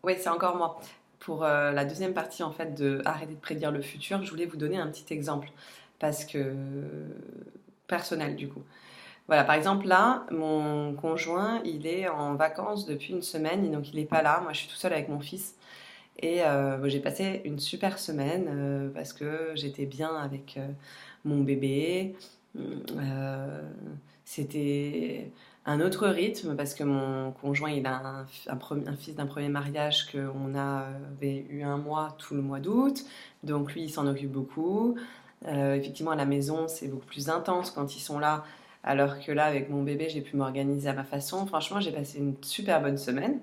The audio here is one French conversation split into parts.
Oui, c'est encore moi. Pour la deuxième partie en fait de arrêter de prédire le futur, je voulais vous donner un petit exemple parce que personnel du coup. Voilà, par exemple là, mon conjoint, il est en vacances depuis une semaine et donc il n'est pas là. Moi, je suis tout seule avec mon fils et bon, j'ai passé une super semaine parce que j'étais bien avec mon bébé. Euh, C'était un autre rythme parce que mon conjoint, il a un fils d'un premier mariage qu'on avait eu un mois tout le mois d'août. Donc lui, il s'en occupe beaucoup. Effectivement, à la maison, c'est beaucoup plus intense quand ils sont là. Alors que là, avec mon bébé, j'ai pu m'organiser à ma façon. Franchement, j'ai passé une super bonne semaine.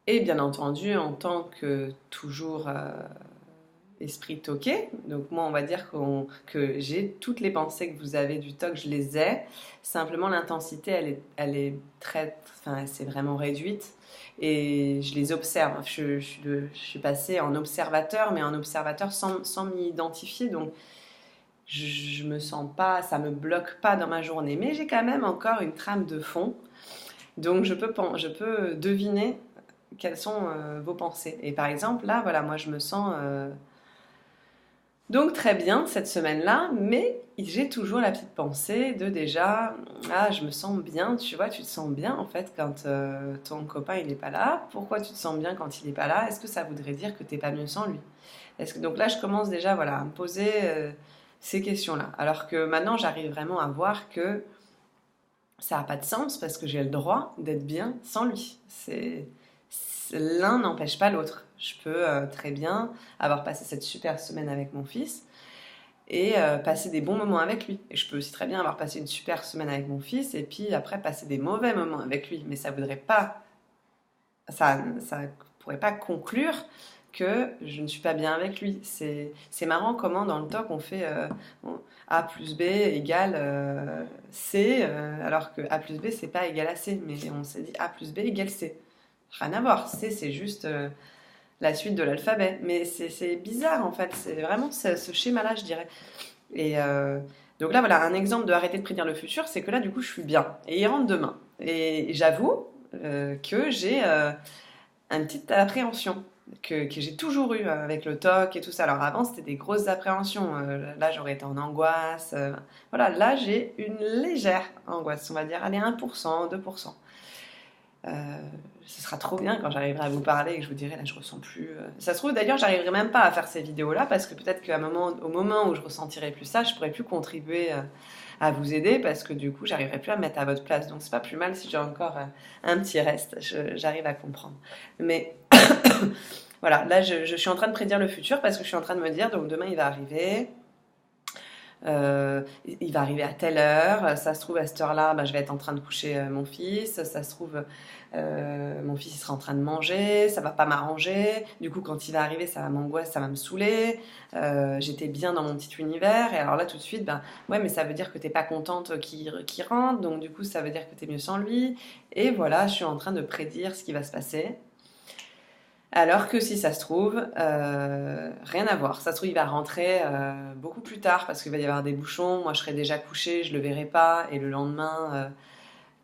Et bien entendu, en tant que toujours esprit toqué. Donc moi, on va dire que j'ai toutes les pensées que vous avez du TOC, je les ai. Simplement, l'intensité, elle est très, enfin, c'est vraiment réduite. Et je les observe. Je suis passée en observateur, mais en observateur sans m'y identifier. Donc, je me sens pas, ça me bloque pas dans ma journée. Mais j'ai quand même encore une trame de fond. Donc, je peux deviner quelles sont vos pensées. Et par exemple, là, voilà, moi, je me sens donc très bien cette semaine-là, mais j'ai toujours la petite pensée de déjà, ah je me sens bien, tu vois, tu te sens bien en fait quand ton copain il n'est pas là. Pourquoi tu te sens bien quand il n'est pas là? Est-ce que ça voudrait dire que t'es pas mieux sans lui? Est-ce que donc là je commence déjà voilà à me poser ces questions-là. Alors que maintenant j'arrive vraiment à voir que ça n'a pas de sens parce que j'ai le droit d'être bien sans lui. L'un n'empêche pas l'autre. Je peux très bien avoir passé cette super semaine avec mon fils et passer des bons moments avec lui. Et je peux aussi très bien avoir passé une super semaine avec mon fils et puis après passer des mauvais moments avec lui. Mais ça voudrait pas, ça pourrait pas conclure que je ne suis pas bien avec lui. C'est marrant comment dans le talk on fait A plus B égale C, alors que A plus B c'est pas égal à C, mais on s'est dit A plus B égale C. Rien à voir, C c'est juste la suite de l'alphabet. Mais c'est bizarre en fait, c'est vraiment ce schéma-là je dirais. Et donc là, voilà, un exemple de arrêter de prédire le futur, c'est que là, du coup, je suis bien. Et il rentre demain. Et j'avoue que j'ai une petite appréhension que j'ai toujours eu avec le TOC et tout ça. Alors avant, c'était des grosses appréhensions. Là, j'aurais été en angoisse. Voilà, là, j'ai une légère angoisse, on va dire. Allez, 1%, 2%. Euh, Ce sera trop bien quand j'arriverai à vous parler et que je vous dirai là je ressens plus. Ça se trouve d'ailleurs j'arriverai même pas à faire ces vidéos là parce que peut-être au moment où je ressentirai plus ça, je pourrai plus contribuer à vous aider parce que du coup j'arriverai plus à me mettre à votre place. Donc c'est pas plus mal si j'ai encore un petit reste. J'arrive à comprendre. Mais voilà, là je suis en train de prédire le futur parce que je suis en train de me dire donc demain il va arriver. Il va arriver à telle heure, ça se trouve à cette heure-là, bah, je vais être en train de coucher mon fils, ça se trouve mon fils il sera en train de manger, ça va pas m'arranger, du coup quand il va arriver ça va m'angoisser, ça va me saouler, j'étais bien dans mon petit univers et alors là tout de suite, ben ouais mais ça veut dire que t'es pas contente qu'il rentre, donc du coup ça veut dire que t'es mieux sans lui, et voilà je suis en train de prédire ce qui va se passer. Alors que si ça se trouve, rien à voir. Ça se trouve, il va rentrer beaucoup plus tard parce qu'il va y avoir des bouchons. Moi, je serai déjà couchée, je le verrai pas. Et le lendemain,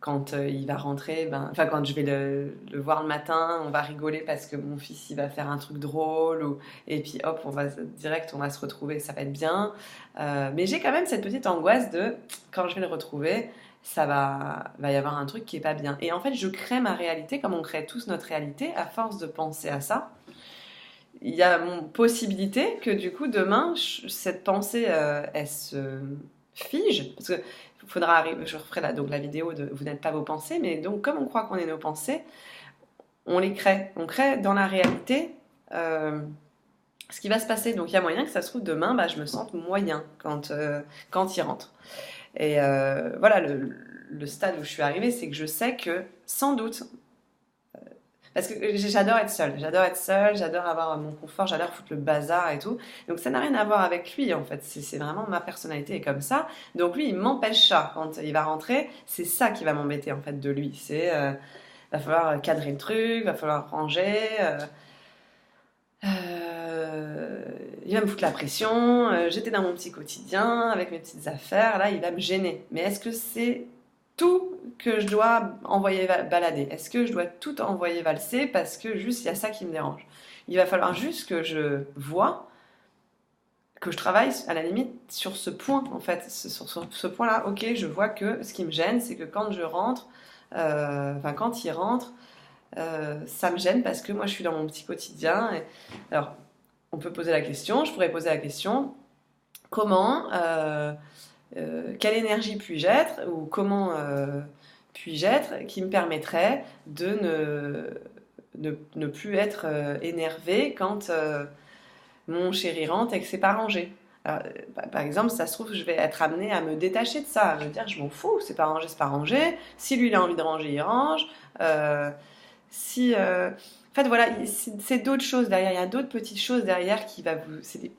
quand il va rentrer, ben, enfin, quand je vais le voir le matin, on va rigoler parce que mon fils, il va faire un truc drôle. Et puis, hop, on va se retrouver, ça va être bien. Mais j'ai quand même cette petite angoisse de quand je vais le retrouver, va y avoir un truc qui est pas bien. Et en fait, je crée ma réalité comme on crée tous notre réalité à force de penser à ça. Il y a une possibilité que du coup demain cette pensée elle se fige parce que faudra arriver, je referai donc la vidéo de vous n'êtes pas vos pensées, mais donc comme on croit qu'on est nos pensées, on crée dans la réalité ce qui va se passer. Donc il y a moyen que ça se trouve demain, bah, je me sente moyen quand il rentre. Et voilà, le stade où je suis arrivée, c'est que je sais que sans doute, parce que j'adore être seule, j'adore avoir mon confort, j'adore foutre le bazar et tout. Donc ça n'a rien à voir avec lui en fait, c'est vraiment ma personnalité est comme ça. Donc lui, il m'empêche ça quand il va rentrer, c'est ça qui va m'embêter en fait de lui. Va falloir cadrer le truc, va falloir ranger. Il va me foutre la pression, j'étais dans mon petit quotidien avec mes petites affaires, là il va me gêner. Mais est-ce que c'est tout que je dois envoyer balader? Est-ce que je dois tout envoyer valser parce que juste il y a ça qui me dérange? Il va falloir juste que je vois, que je travaille à la limite sur ce point en fait, sur ce point-là. Ok, je vois que ce qui me gêne, c'est que quand je rentre, enfin quand il rentre, ça me gêne parce que moi je suis dans mon petit quotidien. Alors, on peut poser la question, je pourrais poser la question, comment, quelle énergie puis-je être, ou comment puis-je être qui me permettrait de ne plus être énervé quand mon chéri rentre et que c'est pas rangé. Alors, par exemple, ça se trouve, je vais être amenée à me détacher de ça, à me dire, je m'en fous, c'est pas rangé, c'est pas rangé. Si lui, il a envie de ranger, il range. Si, en fait, voilà, c'est d'autres choses derrière. Il y a d'autres petites choses derrière qui va vous. C'est des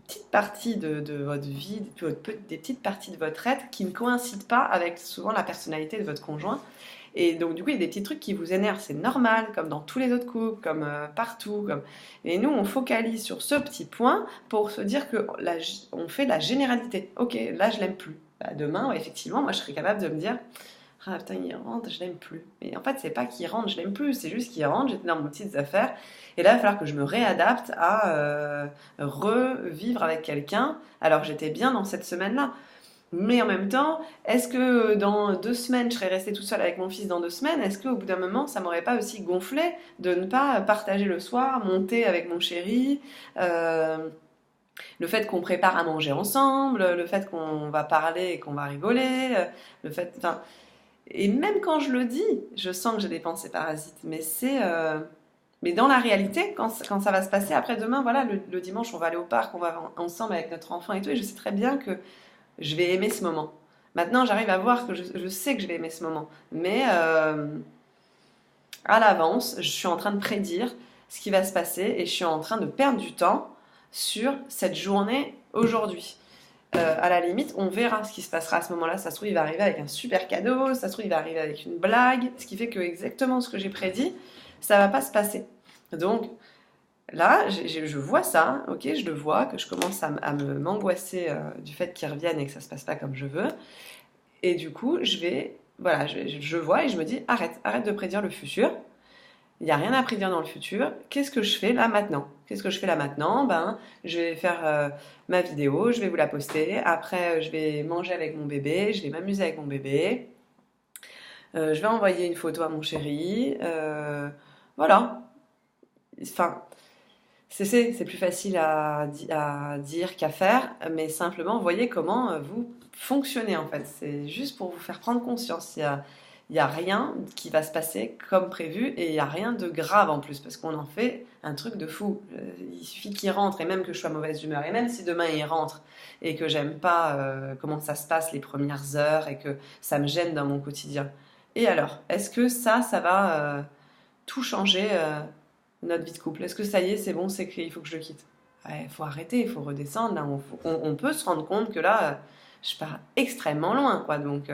petites parties de votre vie, des petites parties de votre être qui ne coïncident pas avec souvent la personnalité de votre conjoint. Et donc, du coup, il y a des petits trucs qui vous énervent, c'est normal, comme dans tous les autres couples, comme partout. Et nous, on focalise sur ce petit point pour se dire que on fait de la généralité. Ok, là, je l'aime plus. Bah, demain, ouais, effectivement, moi, je serais capable de me dire, ah putain, il rentre, je l'aime plus. Et en fait, c'est pas qu'il rentre, je l'aime plus, c'est juste qu'il rentre, j'étais dans mes petites affaires. Et là, il va falloir que je me réadapte à revivre avec quelqu'un, alors que j'étais bien dans cette semaine-là. Mais en même temps, est-ce que dans 2 semaines, je serais restée toute seule avec mon fils dans 2 semaines? Est-ce qu'au bout d'un moment, ça m'aurait pas aussi gonflé de ne pas partager le soir, monter avec mon chéri, le fait qu'on prépare à manger ensemble, le fait qu'on va parler et qu'on va rigoler, le fait, enfin, et même quand je le dis, je sens que j'ai des pensées parasites. Mais dans la réalité, quand ça va se passer, après demain, voilà, le dimanche, on va aller au parc, on va ensemble avec notre enfant et tout, et je sais très bien que je vais aimer ce moment. Maintenant, j'arrive à voir que je sais que je vais aimer ce moment. Mais à l'avance, je suis en train de prédire ce qui va se passer et je suis en train de perdre du temps sur cette journée aujourd'hui. À la limite, on verra ce qui se passera à ce moment-là. Ça se trouve, il va arriver avec un super cadeau, ça se trouve, il va arriver avec une blague, ce qui fait que exactement ce que j'ai prédit, ça va pas se passer. Donc là, je vois ça, ok, je le vois, que je commence à m'angoisser du fait qu'il revienne et que ça se passe pas comme je veux. Et du coup, voilà, je vois et je me dis, arrête de prédire le futur. Il n'y a rien à prédire dans le futur. Qu'est-ce que je fais là maintenant? Qu'est-ce que je fais là maintenant? Ben, je vais faire ma vidéo, je vais vous la poster. Après, je vais manger avec mon bébé, je vais m'amuser avec mon bébé. Je vais envoyer une photo à mon chéri. Voilà. Enfin, c'est plus facile à dire qu'à faire, mais simplement, voyez comment vous fonctionnez en fait. C'est juste pour vous faire prendre conscience. Il y a rien qui va se passer comme prévu et il n'y a rien de grave en plus parce qu'on en fait un truc de fou. Il suffit qu'il rentre et même que je sois mauvaise d'humeur et même si demain il rentre et que j'aime pas comment ça se passe les premières heures et que ça me gêne dans mon quotidien. Et alors, est-ce que ça va tout changer notre vie de couple? Est-ce que ça y est, c'est bon, c'est qu'il faut que je le quitte? Il faut arrêter, il faut redescendre. Là, on peut se rendre compte que là, je pars extrêmement loin, quoi. Donc,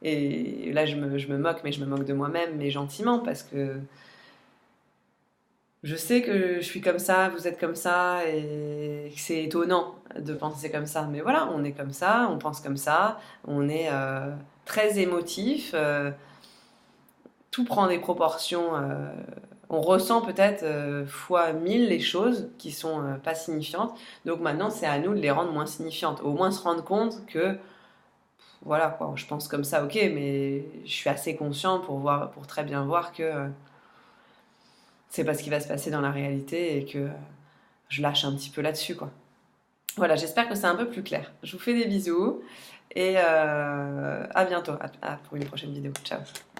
et là, je me moque, mais je me moque de moi-même, mais gentiment, parce que je sais que je suis comme ça, vous êtes comme ça, et que c'est étonnant de penser comme ça. Mais voilà, on est comme ça, on pense comme ça, on est très émotif, tout prend des proportions. On ressent peut-être fois 1000 les choses qui sont pas signifiantes. Donc maintenant, c'est à nous de les rendre moins signifiantes. Au moins se rendre compte que voilà quoi, je pense comme ça, ok, mais je suis assez conscient pour très bien voir que c'est pas ce qui va se passer dans la réalité et que je lâche un petit peu là-dessus quoi. Voilà, j'espère que c'est un peu plus clair. Je vous fais des bisous et à bientôt pour une prochaine vidéo. Ciao.